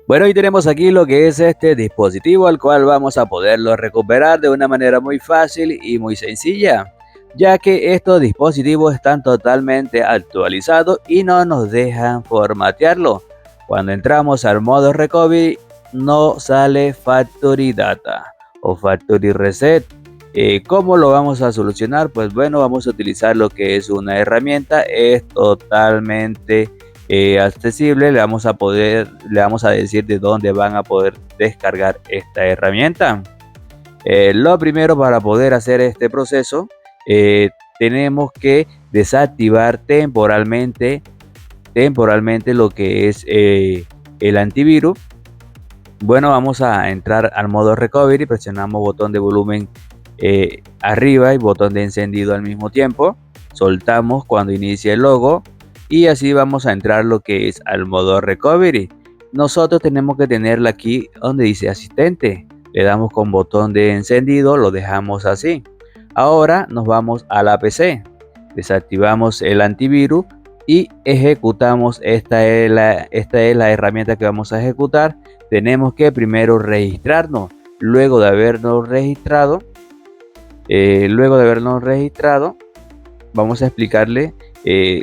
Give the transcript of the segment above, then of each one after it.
Bueno, y tenemos aquí lo que es este dispositivo, al cual vamos a poderlo recuperar de una manera muy fácil y muy sencilla, ya que estos dispositivos están totalmente actualizados y no nos dejan formatearlo. Cuando entramos al modo recovery no sale factory data o factory reset. ¿Cómo lo vamos a solucionar? Pues bueno, vamos a utilizar lo que es una herramienta, es totalmente accesible. Le vamos a decir de dónde van a poder descargar esta herramienta. Lo primero, para poder hacer este proceso, tenemos que desactivar temporalmente lo que es el antivirus. Bueno, vamos a entrar al modo recovery, presionamos botón de volumen arriba y botón de encendido al mismo tiempo, soltamos cuando inicie el logo y así vamos a entrar lo que es al modo recovery. Nosotros tenemos que tenerla aquí donde dice asistente, le damos con botón de encendido, lo dejamos así. Ahora nos vamos a la PC, desactivamos el antivirus y ejecutamos. Esta es la herramienta que vamos a ejecutar. Tenemos que primero registrarnos. Luego de habernos registrado, vamos a explicarle.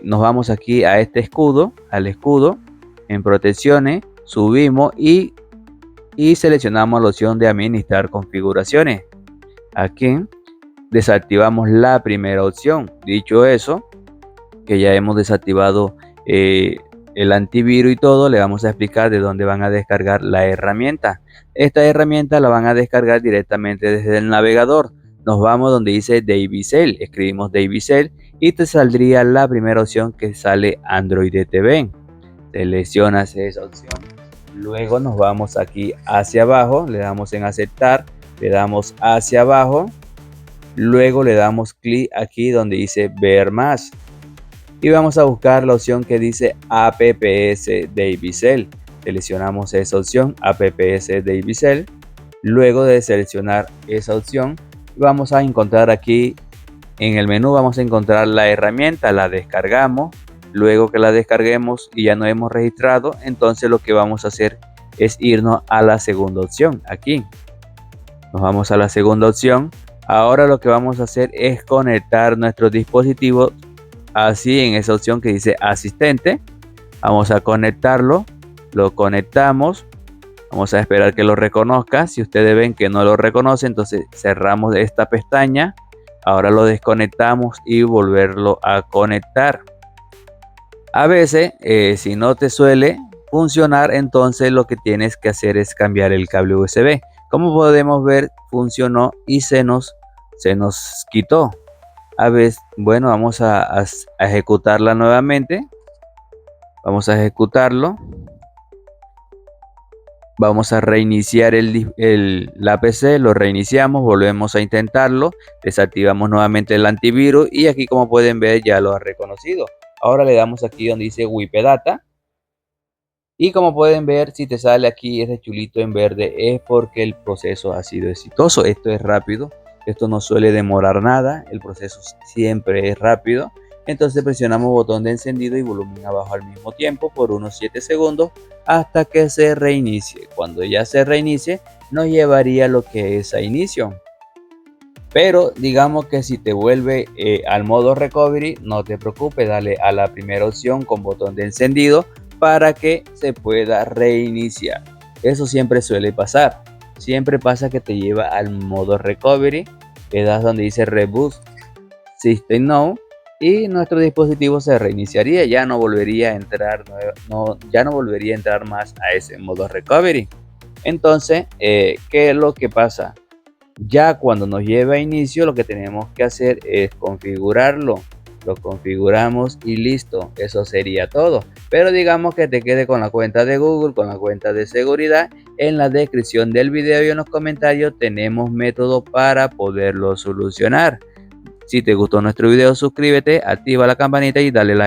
Nos vamos aquí a este escudo, al escudo, en protecciones, subimos y seleccionamos la opción de administrar configuraciones. Aquí desactivamos la primera opción. Dicho eso, que ya hemos desactivado el antivirus y todo, le vamos a explicar de dónde van a descargar la herramienta. Esta herramienta la van a descargar directamente desde el navegador. Nos vamos donde dice DavyCell, escribimos DavyCell y te saldría la primera opción que sale Android TV. Seleccionas esa opción, luego nos vamos aquí hacia abajo, le damos en aceptar, le damos hacia abajo, luego le damos clic aquí donde dice ver más y vamos a buscar la opción que dice apps DavyCell. Seleccionamos esa opción, apps DavyCell. Luego de seleccionar esa opción, vamos a encontrar aquí en el menú, vamos a encontrar la herramienta, la descargamos. Luego que la descarguemos y ya nos hemos registrado, entonces lo que vamos a hacer es irnos a la segunda opción. Aquí nos vamos a la segunda opción. Ahora lo que vamos a hacer es conectar nuestro dispositivo así en esa opción que dice asistente. Vamos a conectarlo, lo conectamos, vamos a esperar que lo reconozca. Si ustedes ven que no lo reconoce, entonces cerramos esta pestaña. Ahora lo desconectamos y volverlo a conectar. A veces si no te suele funcionar, entonces lo que tienes que hacer es cambiar el cable USB. Como podemos ver, funcionó y se nos quitó. A veces, bueno, vamos a ejecutarla nuevamente. Vamos a ejecutarlo. Vamos a reiniciar la PC, lo reiniciamos, volvemos a intentarlo, desactivamos nuevamente el antivirus y aquí, como pueden ver, ya lo ha reconocido. Ahora le damos aquí donde dice Wipedata y como pueden ver, si te sale aquí ese chulito en verde es porque el proceso ha sido exitoso. Esto es rápido, esto no suele demorar nada, el proceso siempre es rápido. Entonces presionamos botón de encendido y volumen abajo al mismo tiempo por unos 7 segundos hasta que se reinicie. Cuando ya se reinicie, nos llevaría lo que es a inicio. Pero digamos que si te vuelve al modo recovery, no te preocupes, dale a la primera opción con botón de encendido para que se pueda reiniciar. Eso siempre suele pasar. Siempre pasa que te lleva al modo recovery, le das donde dice Reboot System Now y nuestro dispositivo se reiniciaría, ya no volvería a entrar más a ese modo recovery. Entonces, ¿qué es lo que pasa? Ya cuando nos lleva a inicio, lo que tenemos que hacer es configurarlo. Lo configuramos y listo, eso sería todo. Pero digamos que te quede con la cuenta de Google, con la cuenta de seguridad. En la descripción del video y en los comentarios tenemos método para poderlo solucionar. Si te gustó nuestro video, suscríbete, activa la campanita y dale like.